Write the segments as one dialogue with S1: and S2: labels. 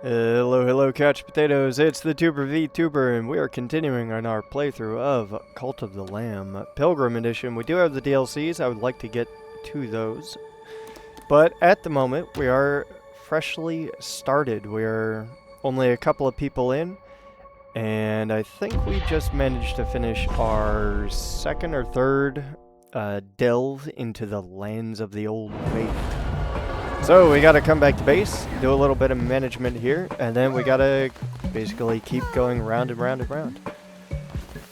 S1: Hello, hello, couch potatoes. It's the Tuber VTuber, and we are continuing on our playthrough of Cult of the Lamb Pilgrim Edition. We do have the DLCs. I would like to get to those, but at the moment we are freshly started. We're only a couple of people in, and I think we just managed to finish our second or third delve into the lands of the old faith. So we gotta come back to base, do a little bit of management here, and then we gotta basically keep going round and round and round.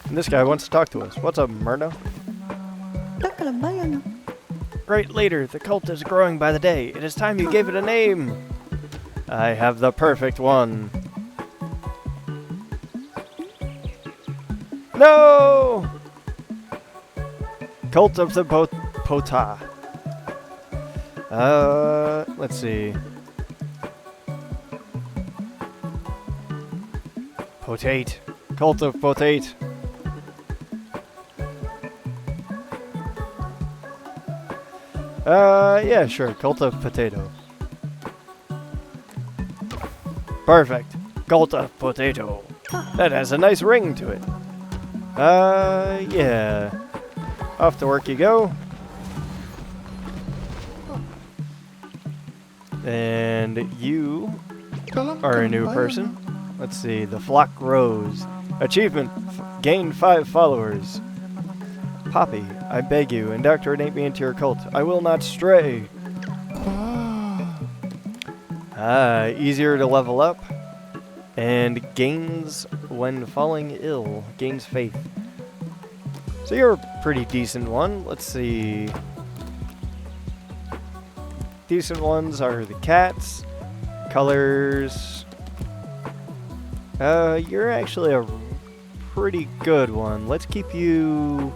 S1: And this guy wants to talk to us. What's up, Myrna? Great leader, the cult is growing by the day. It is time you gave it a name. I have the perfect one. No! Cult of the Pota. Let's see. Potate. Cult of Potate. Yeah, sure. Cult of Potato. Perfect. Cult of Potato. That has a nice ring to it. Yeah. Off to work you go. And you are a new person. Let's see, the Flock Rose. Achievement, gain 5 followers. Poppy, I beg you, indoctrinate me into your cult. I will not stray. Easier to level up. And gains when falling ill. Gains faith. So you're a pretty decent one. Let's see. Decent ones are the cats, colors. You're actually a pretty good one. Let's keep you,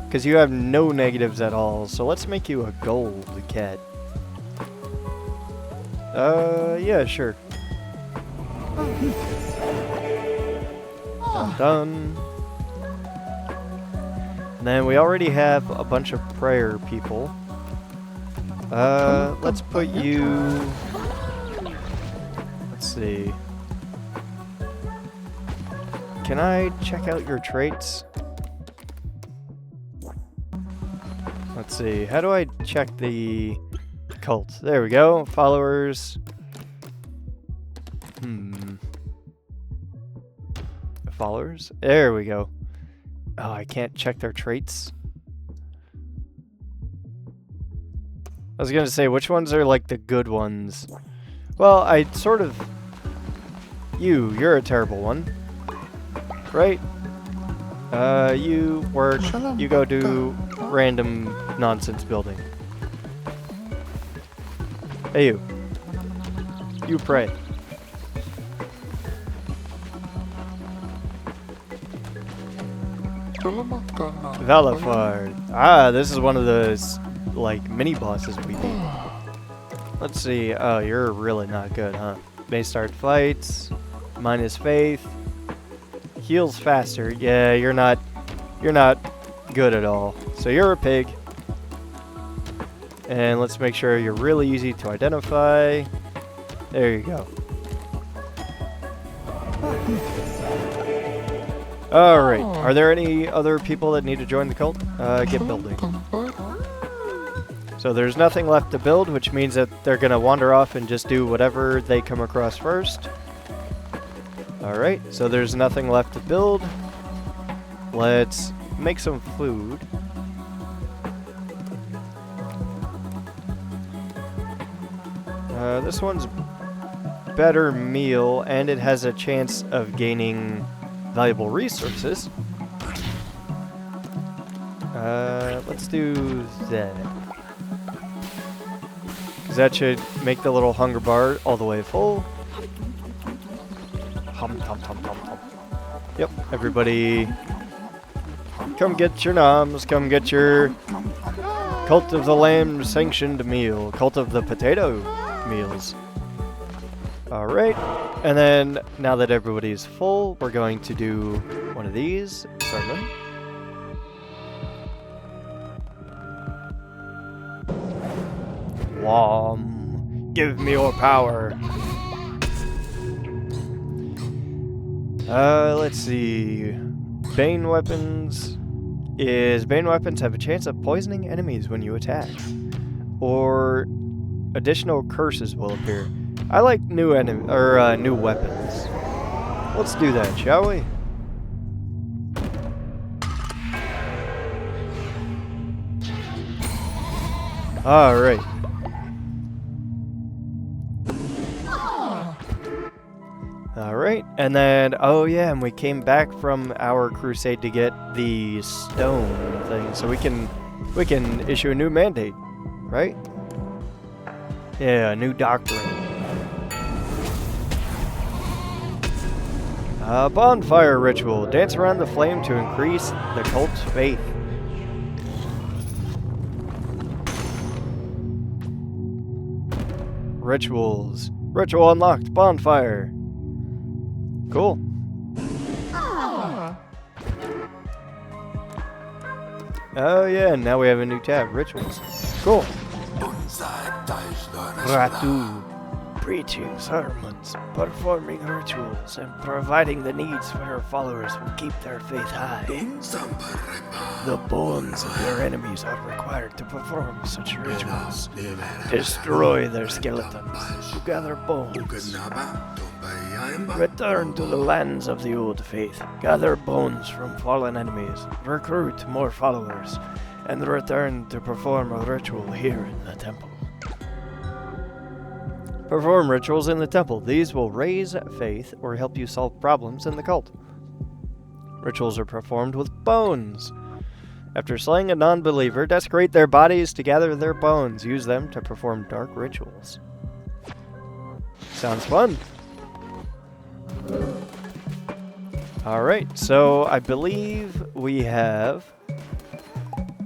S1: because you have no negatives at all. So let's make you a gold cat. Yeah, sure. Done. And then we already have a bunch of prayer people. Let's put you... Let's see. Can I check out your traits? Let's see. How do I check the cult? There we go. Followers. Followers? There we go. Oh, I can't check their traits. I was gonna say, which ones are like the good ones? Well, I sort of... You're a terrible one. Right? You work, you go do random nonsense building. Hey you. You pray. Valafard. Ah, this is one of those... like mini bosses we beat. Let's see. Oh, you're really not good, huh? May start fights. Minus faith. Heals faster. Yeah, you're not good at all. So you're a pig. And let's make sure you're really easy to identify. There you go. Alright. Are there any other people that need to join the cult? Get building. So there's nothing left to build, which means that they're going to wander off and just do whatever they come across first. Alright, so there's nothing left to build. Let's make some food. This one's better meal, and it has a chance of gaining valuable resources. Let's do that. That should make the little hunger bar all the way full. Hum, hum, hum, hum, hum. Yep, everybody come get your noms, come get your Cult of the Lamb sanctioned meal, Cult of the Potato meals. Alright, and then now that everybody's full, we're going to do one of these. Sermon. Give me your power. Let's see. Bane weapons. Bane weapons have a chance of poisoning enemies when you attack. Or additional curses will appear. I like new new weapons. Let's do that, shall we? Alright. Alright, and then, oh yeah, and we came back from our crusade to get the stone thing, so we can issue a new mandate, right? Yeah, a new doctrine. Bonfire ritual. Dance around the flame to increase the cult's faith. Rituals. Ritual unlocked. Bonfire. Cool. Oh yeah, now we have a new tab. Rituals. Cool. Ratu. Preaching sermons, performing rituals, and providing the needs for her followers will keep their faith high. The bones of your enemies are required to perform such rituals. Destroy their skeletons to gather bones. Return to the lands of the old faith. Gather bones from fallen enemies. Recruit more followers. And return to perform a ritual here in the temple. Perform rituals in the temple. These will raise faith or help you solve problems in the cult. Rituals are performed with bones. After slaying a non-believer, desecrate their bodies to gather their bones. Use them to perform dark rituals. Sounds fun. Alright, so I believe we have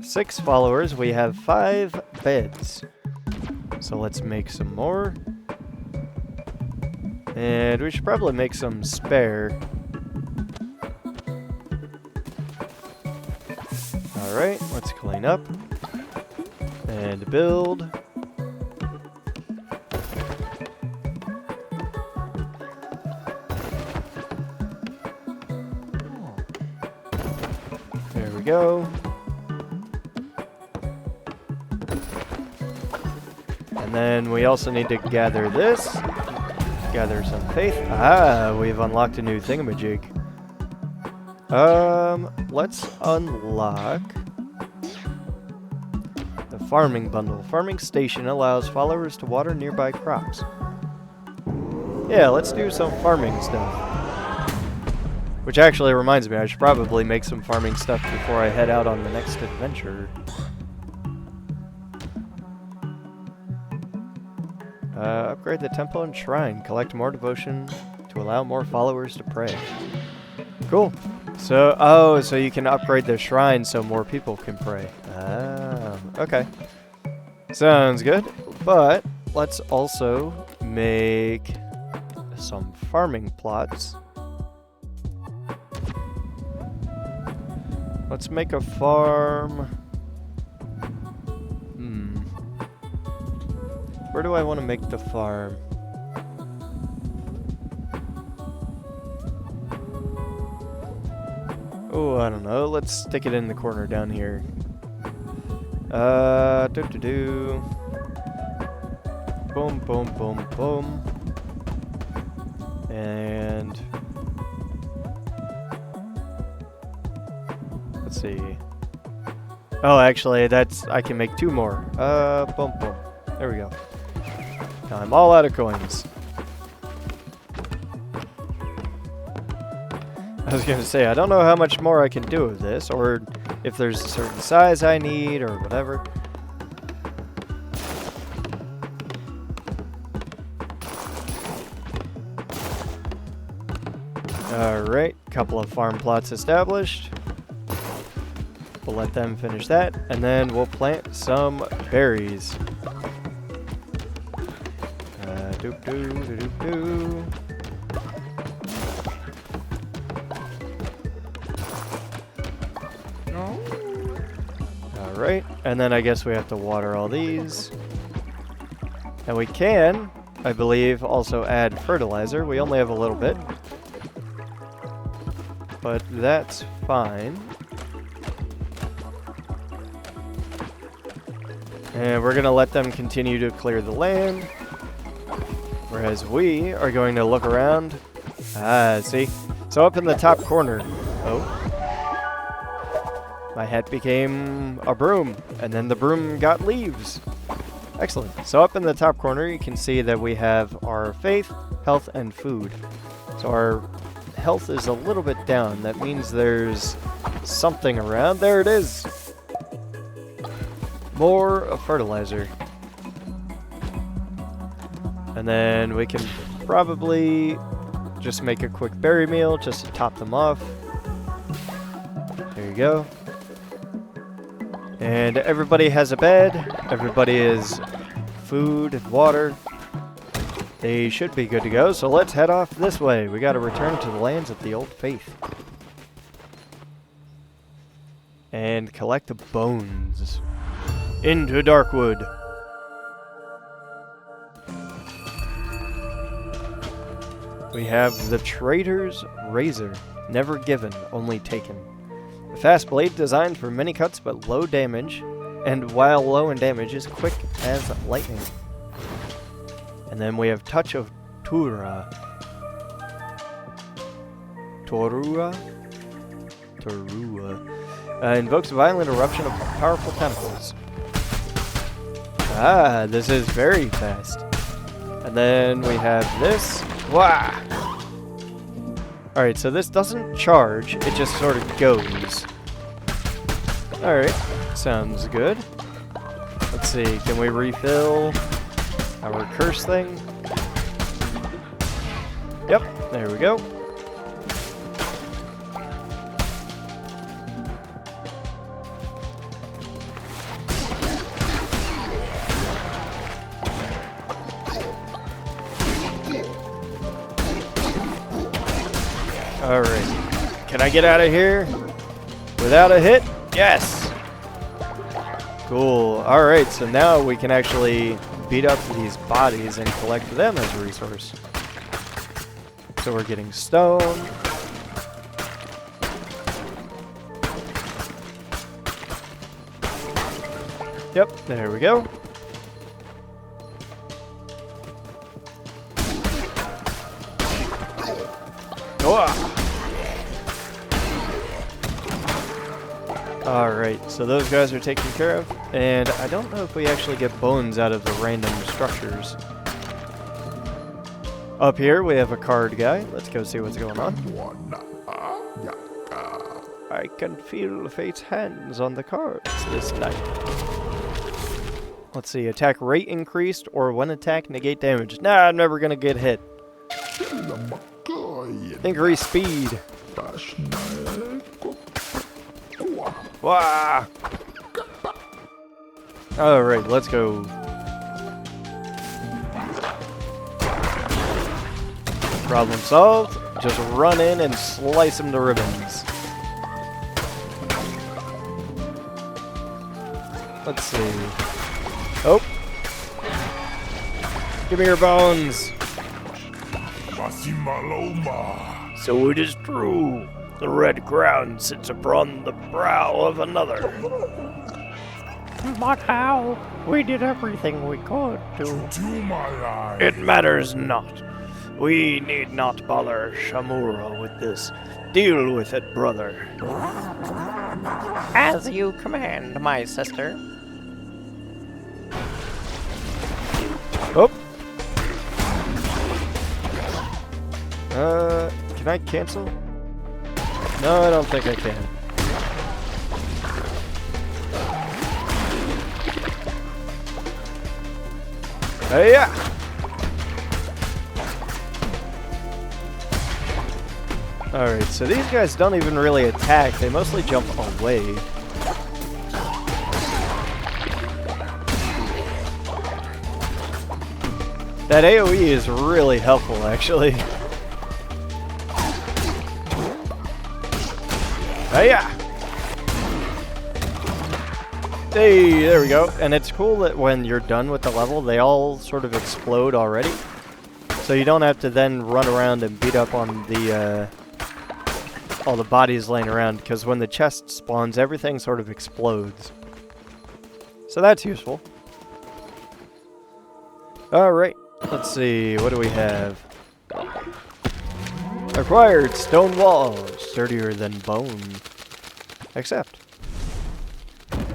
S1: 6 followers. We have 5 beds. So let's make some more. And we should probably make some spare. Alright, let's clean up. And build. There we go. And then we also need to gather this. Gather some faith. Ah, we've unlocked a new thingamajig. Let's unlock the farming bundle. Farming station allows followers to water nearby crops. Yeah, let's do some farming stuff. Which actually reminds me, I should probably make some farming stuff before I head out on the next adventure. Upgrade the temple and shrine. Collect more devotion to allow more followers to pray. Cool. So, so you can upgrade the shrine so more people can pray. Ah, okay. Sounds good. But let's also make some farming plots. Let's make a farm. Where do I want to make the farm? Oh, I don't know. Let's stick it in the corner down here. Boom, boom, boom, boom. And let's see. Oh, actually, I can make 2 more. Boom, boom. There we go. Now I'm all out of coins. I was gonna say, I don't know how much more I can do with this, or if there's a certain size I need, or whatever. Alright, couple of farm plots established. We'll let them finish that, and then we'll plant some berries. Doop doo doo doop doo. Alright, and then I guess we have to water all these. And we can, I believe, also add fertilizer. We only have a little bit. but that's fine. And we're going to let them continue to clear the land, whereas we are going to look around. Ah, see? So up in the top corner, my hat became a broom, and then the broom got leaves. Excellent. So up in the top corner, you can see that we have our faith, health, and food. So our health is a little bit down. That means there's something around. There it is. More fertilizer. And then we can probably just make a quick berry meal just to top them off. There you go. And everybody has a bed. Everybody is food and water. They should be good to go. So let's head off this way. We got to return to the lands of the old faith. And collect the bones. Into Darkwood. We have the Trader's Razor. Never given, only taken. A fast blade designed for many cuts but low damage, and while low in damage is quick as lightning. And then we have Touch of Torua. Invokes a violent eruption of powerful tentacles. Ah, this is very fast. And then we have this. Wah! Alright, so this doesn't charge, it just sort of goes. Alright, sounds good. Let's see, can we refill our curse thing? Yep, there we go. Alright, can I get out of here without a hit? Yes! Cool. Alright, so now we can actually beat up these bodies and collect them as a resource. So we're getting stone. Yep, there we go. Alright, so those guys are taken care of, and I don't know if we actually get bones out of the random structures. Up here we have a card guy. Let's go see what's going on. I can feel fate's hands on the cards this night. Let's see, attack rate increased or one attack negate damage. Nah, I'm never gonna get hit. Increase speed. Wah! Alright, let's go. Problem solved. Just run in and slice them to ribbons. Let's see. Oh! Give me your bones! So it is true. The red crown sits upon the brow of another. But how? We did everything we could to... It matters not. We need not bother Shamura with this. Deal with it, brother.
S2: As you command, my sister.
S1: Oh! Can I cancel? No, I don't think I can. Hey, yeah! Alright, so these guys don't even really attack, they mostly jump away. That AoE is really helpful, actually. Hey-ya! Hey, there we go. And it's cool that when you're done with the level, they all sort of explode already. So you don't have to then run around and beat up on the all the bodies laying around, because when the chest spawns, everything sort of explodes. So that's useful. Alright, let's see, what do we have? Acquired stone wall, sturdier than bone. Accept.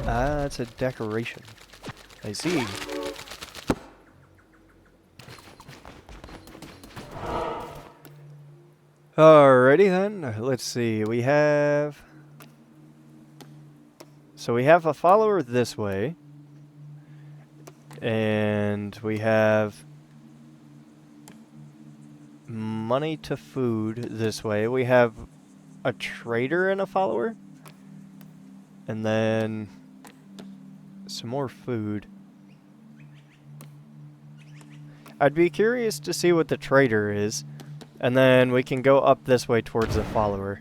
S1: Ah, it's a decoration. I see. Alrighty then, let's see, we have... So we have a follower this way. And we have money to food this way. We have a trader and a follower. And then some more food. I'd be curious to see what the trader is. And then we can go up this way towards the follower.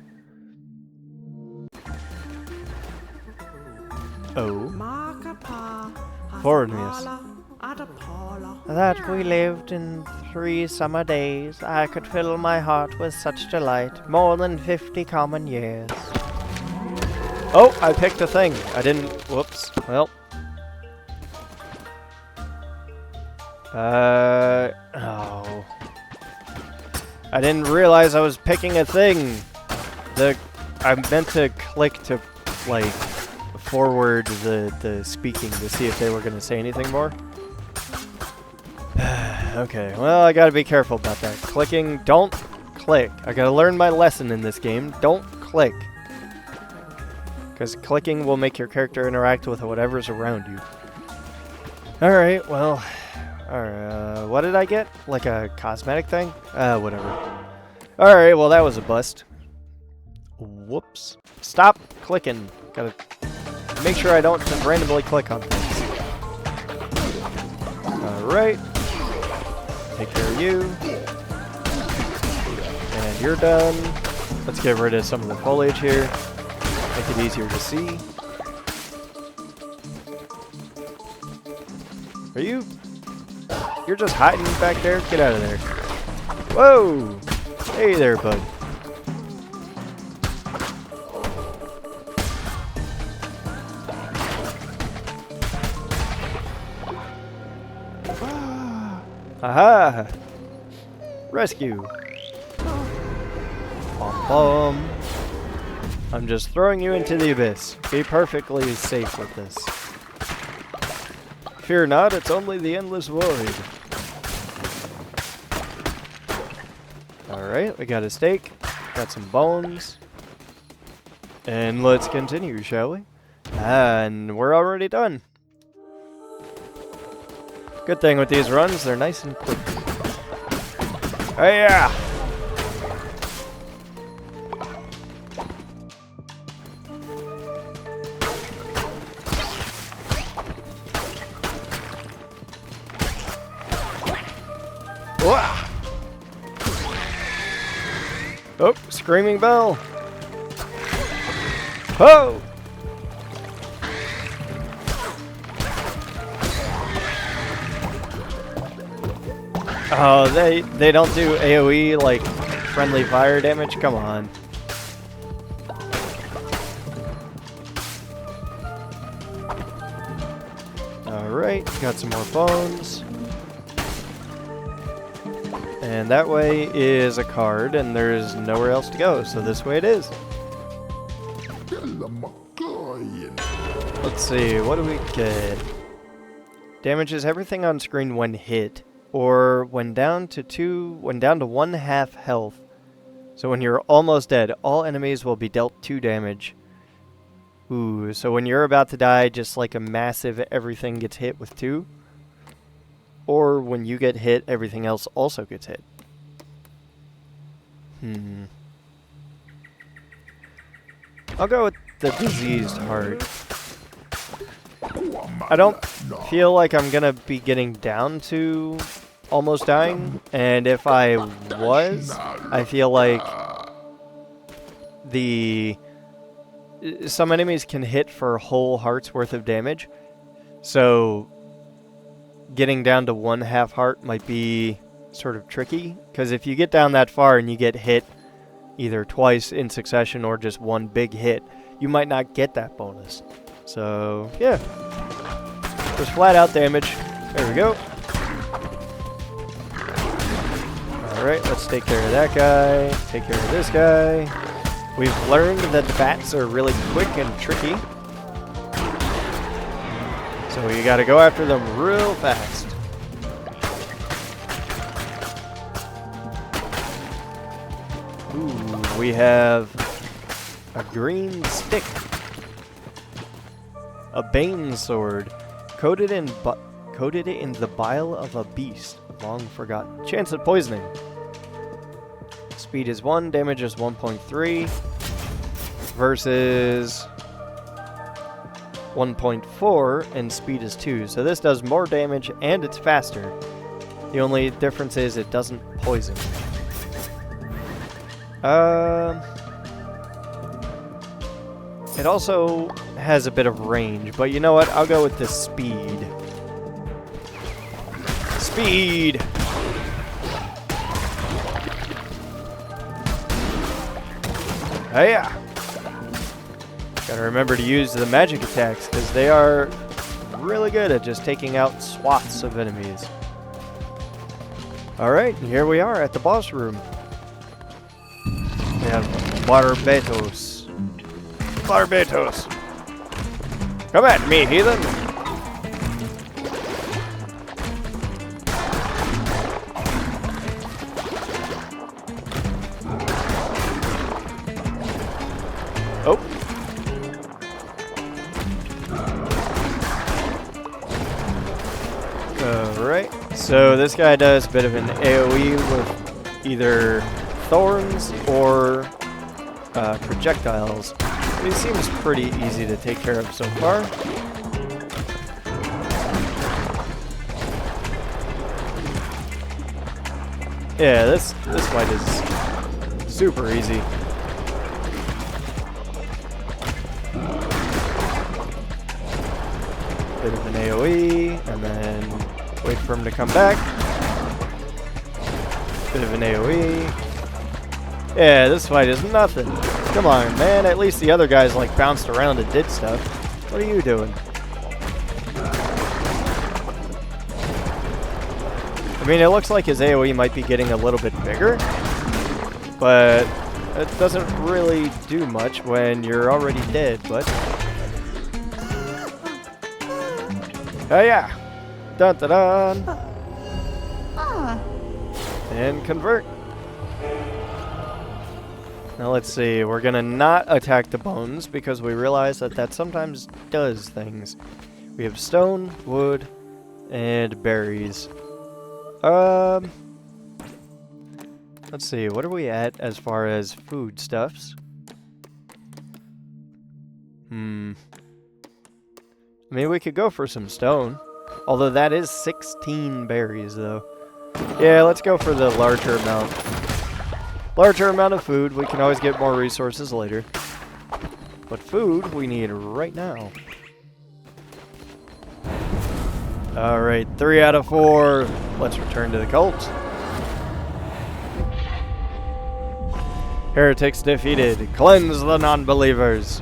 S1: Oh. Fornius.
S2: That we lived in 3 summer days, I could fill my heart with such delight, more than 50 common years.
S1: Oh, I picked a thing. I didn't. Whoops. Well. Oh. I didn't realize I was picking a thing. I meant to click to, like, forward the speaking to see if they were going to say anything more. Okay, well, I gotta be careful about that. Clicking, don't click. I gotta learn my lesson in this game. Don't click. Because clicking will make your character interact with whatever's around you. Alright, well... Alright, what did I get? Like a cosmetic thing? Whatever. Alright, well that was a bust. Whoops. Stop clicking. Gotta make sure I don't just randomly click on things. Alright. Take care of you. And you're done. Let's get rid of some of the foliage here. Make it easier to see. Are you... You're just hiding back there? Get out of there. Whoa! Hey there, bud. Aha! Rescue! Bum bum. I'm just throwing you into the abyss. Be perfectly safe with this. Fear not, it's only the endless void. Alright, we got a steak. Got some bones. And let's continue, shall we? And we're already done. Good thing with these runs, they're nice and quick. Oh yeah! Wah! Oh, screaming bell! Oh! Oh, they don't do AoE like friendly fire damage? Come on. Alright, got some more bones. And that way is a card, and there's nowhere else to go, so this way it is. Let's see, what do we get? Damages everything on screen when hit, or when down to 1/2 health. So when you're almost dead, all enemies will be dealt 2 damage. Ooh, so when you're about to die, just like a massive everything gets hit with 2. Or when you get hit, everything else also gets hit. I'll go with the diseased heart. I don't feel like I'm gonna be getting down to almost dying, and if I was, I feel like some enemies can hit for whole heart's worth of damage, so getting down to 1/2 heart might be sort of tricky, because if you get down that far and you get hit either twice in succession or just one big hit, you might not get that bonus. So, yeah. Just flat out damage. There we go. Alright, let's take care of that guy. Take care of this guy. We've learned that the bats are really quick and tricky. So you gotta go after them real fast. Ooh, we have a green stick. A Bane sword. Coated in the bile of a beast. Long forgotten. Chance of poisoning. Speed is 1, damage is 1.3 versus 1.4 and speed is 2. So this does more damage and it's faster. The only difference is it doesn't poison. It also has a bit of range, but you know what? I'll go with the speed. Speed! Hiya! Gotta remember to use the magic attacks, because they are really good at just taking out swaths of enemies. Alright, here we are at the boss room. We have Barbatos. Barbatos! Come at me, heathen! Oh. Alright, so this guy does a bit of an AoE with either thorns or projectiles. He seems pretty easy to take care of so far. Yeah, this fight is super easy. Bit of an AoE, and then wait for him to come back. Bit of an AoE. Yeah, this fight is nothing. Come on, man. At least the other guys like bounced around and did stuff. What are you doing? I mean, it looks like his AoE might be getting a little bit bigger, but it doesn't really do much when you're already dead, but... Oh yeah! Dun dun dun! And convert. Now let's see, we're gonna not attack the bones because we realize that sometimes does things. We have stone, wood, and berries. Let's see, what are we at as far as foodstuffs? I mean, we could go for some stone. Although that is 16 berries, though. Yeah, let's go for the larger amount. Larger amount of food. We can always get more resources later. But food we need right now. Alright, 3 out of 4. Let's return to the cult. Heretics defeated. Cleanse the non-believers.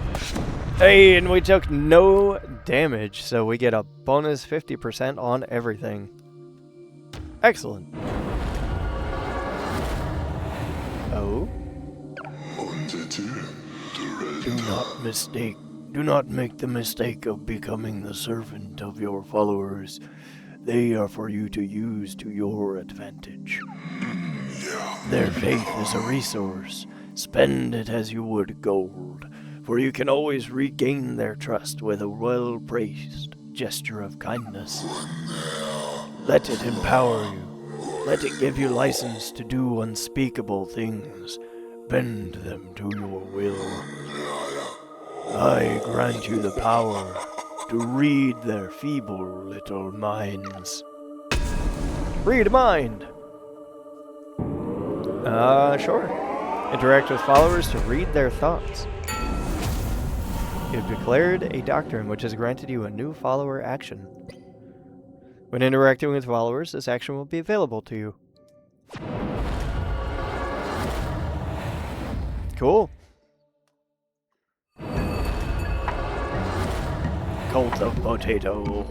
S1: Hey, and we took no damage, so we get a bonus 50% on everything. Excellent. Oh? Do not make the mistake of becoming the servant of your followers. They are for you to use to your advantage. Their faith is a resource. Spend it as you would gold, for you can always regain their trust with a well-praised gesture of kindness. Let it empower you. Let it give you license to do unspeakable things. Bend them to your will. I grant you the power to read their feeble little minds. Read a mind! Sure. Interact with followers to read their thoughts. You've declared a doctrine which has granted you a new follower action. When interacting with followers, this action will be available to you. Cool. Cult of Potato.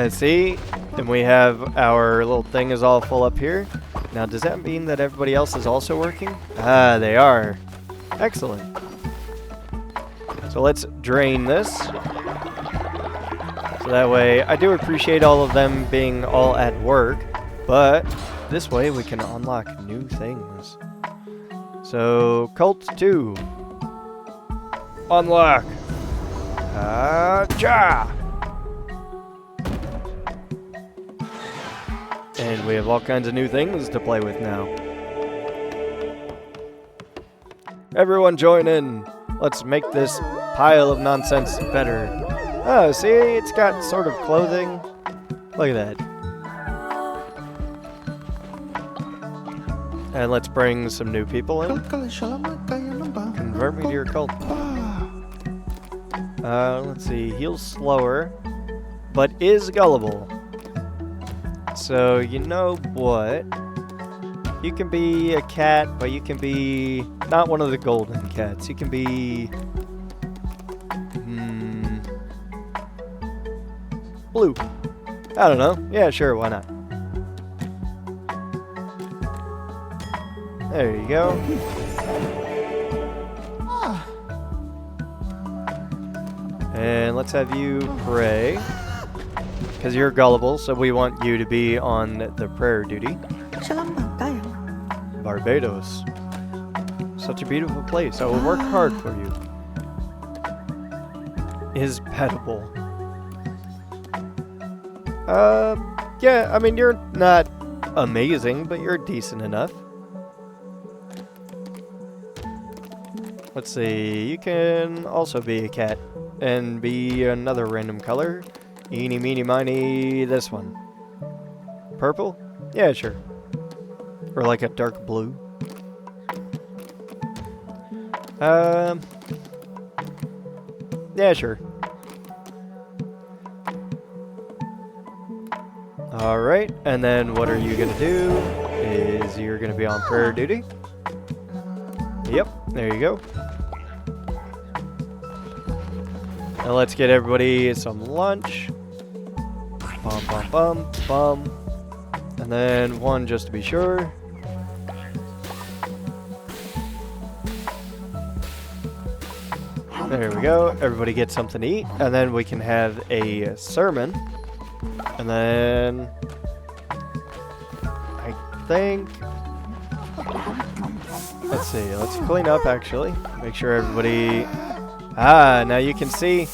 S1: See? And we have our little thing is all full up here. Now, does that mean that everybody else is also working? Ah, they are. Excellent. So let's drain this. So that way, I do appreciate all of them being all at work, but this way we can unlock new things. So, Cult 2. Unlock. Ja! And we have all kinds of new things to play with now. Everyone join in. Let's make this pile of nonsense better. Oh, see? It's got sort of clothing. Look at that. And let's bring some new people in. Convert me to your cult. Let's see. Heals slower, but is gullible. So, you know what? You can be a cat, but you can be not one of the golden cats. You can be... blue. I don't know. Yeah, sure, why not? There you go. And let's have you pray. Because you're gullible, so we want you to be on the prayer duty. Barbados. Such a beautiful place. I will work hard for you. Is petable. Yeah, I mean, you're not amazing, but you're decent enough. Let's see, you can also be a cat and be another random color. Eeny, meeny, miny, this one. Purple? Yeah, sure. Or like a dark blue. Yeah, sure. Alright, and then what are you gonna do? Is you're gonna be on prayer duty. Yep, there you go. Now let's get everybody some lunch. Bum, bum, bum, bum. And then one just to be sure. There we go. Everybody gets something to eat. And then we can have a sermon. And then... I think... Let's see. Let's clean up, actually. Make sure everybody... Ah, now you can see...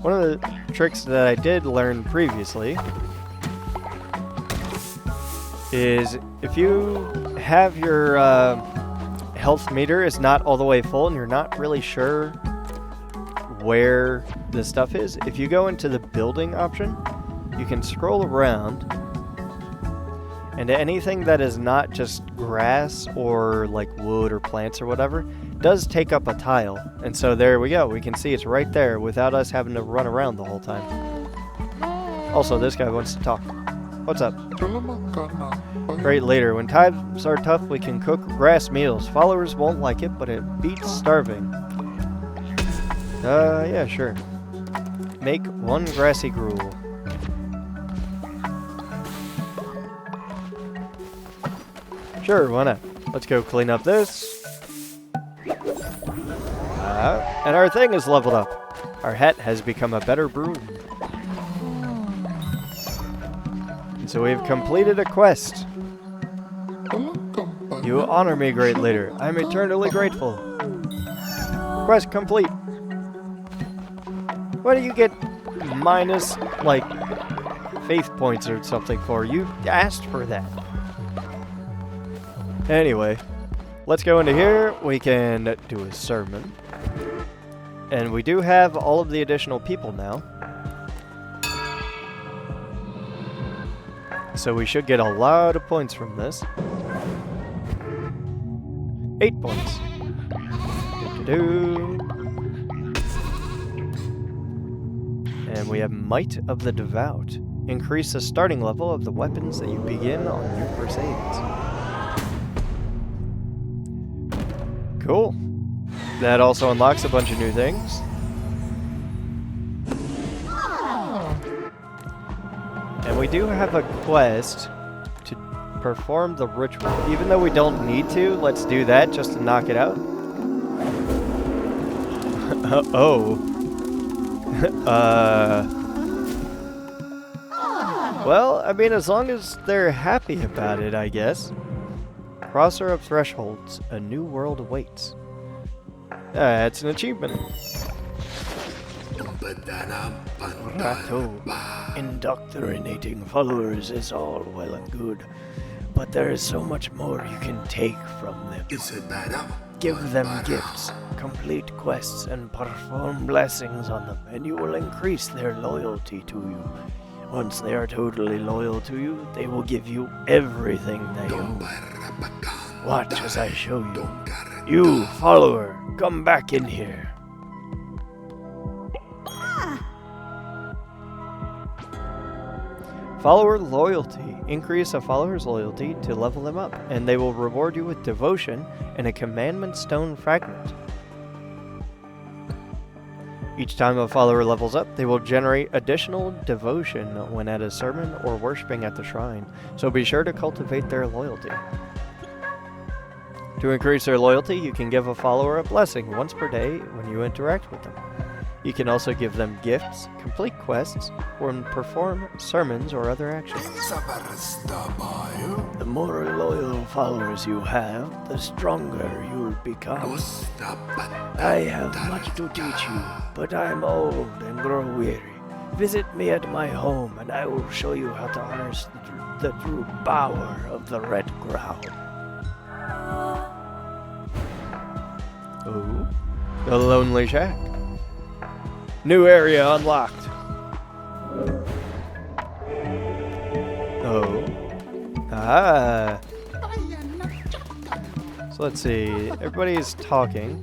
S1: One of the tricks that I did learn previously is if you have your health meter is not all the way full and you're not really sure where the stuff is, if you go into the building option, you can scroll around and anything that is not just grass or like wood or plants or whatever does take up a tile. And so there we go. We can see it's right there without us having to run around the whole time. Also, this guy wants to talk. What's up? Great leader. When times are tough, we can cook grass meals. Followers won't like it, but it beats starving. Yeah, sure. Make one grassy gruel. Sure, why not? Let's go clean up this. And our thing is leveled up. Our hat has become a better broom. And so we've completed a quest. You honor me, great leader. I'm eternally grateful. Quest complete. What do you get minus, like, faith points or something for? You asked for that. Anyway, let's go into here. We can do a sermon. And we do have all of the additional people now. So we should get a lot of points from this. 8 points. And we have Might of the Devout. Increase the starting level of the weapons that you begin on your crusades. Cool. That also unlocks a bunch of new things. And we do have a quest to perform the ritual. Even though we don't need to, let's do that just to knock it out. Oh. Well, I mean, as long as they're happy about it, I guess. Crosser of thresholds, a new world awaits. It's an achievement.
S2: Rato, indoctrinating followers is all well and good, but there is so much more you can take from them. Give them gifts, complete quests, and perform blessings on them, and you will increase their loyalty to you. Once they are totally loyal to you, they will give you everything they own. Watch as I show you. You, follower, come back in here.
S1: Follower loyalty. Increase a follower's loyalty to level them up, and they will reward you with devotion and a commandment stone fragment. Each time a follower levels up, they will generate additional devotion when at a sermon or worshipping at the shrine, so be sure to cultivate their loyalty. To increase their loyalty, you can give a follower a blessing once per day when you interact with them. You can also give them gifts, complete quests, or perform sermons or other actions.
S2: The more loyal followers you have, the stronger you'll become. I have much to teach you, but I'm old and grow weary. Visit me at my home, and I will show you how to harness the true power of the Red Ground.
S1: Oh, the Lonely Shack. New area unlocked. Oh. Ah. So let's see. Everybody's talking.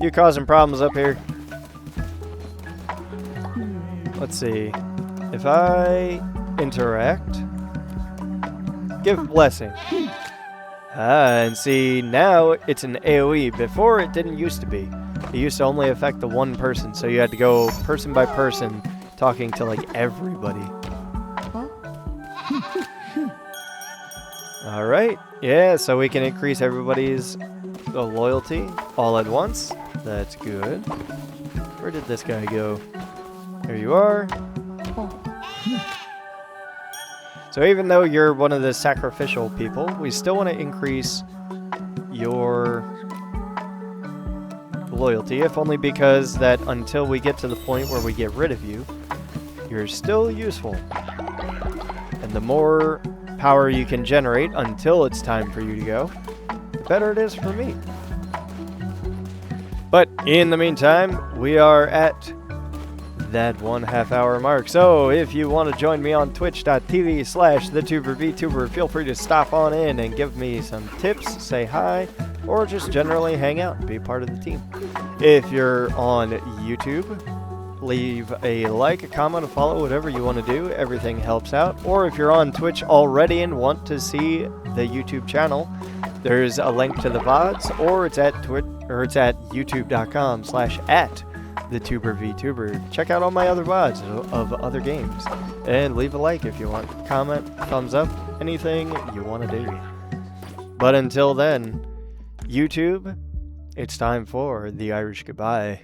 S1: You causing problems up here. Let's see. If I interact, give blessing. And see, now it's an AoE. Before, it didn't used to be. It used to only affect the one person, so you had to go person by person, talking to, like, everybody. Alright, yeah, so we can increase everybody's loyalty all at once. That's good. Where did this guy go? There you are. So even though you're one of the sacrificial people, we still want to increase your loyalty, if only because that until we get to the point where we get rid of you, you're still useful. And the more power you can generate until it's time for you to go, the better it is for me. But in the meantime, we are at that 1.5 hour mark. So if you want to join me on twitch.tv/thetubervtuber, feel free to stop on in and give me some tips, say hi, or just generally hang out and be part of the team. If you're on YouTube, leave a like, a comment, a follow, whatever you want to do. Everything helps out. Or if you're on Twitch already and want to see the YouTube channel, there's a link to the VODs, or it's at youtube.com/@thetubervtuber. Check out all my other VODs of other games. And leave a like if you want. Comment, thumbs up, anything you want to do. But until then, YouTube, it's time for the Irish goodbye.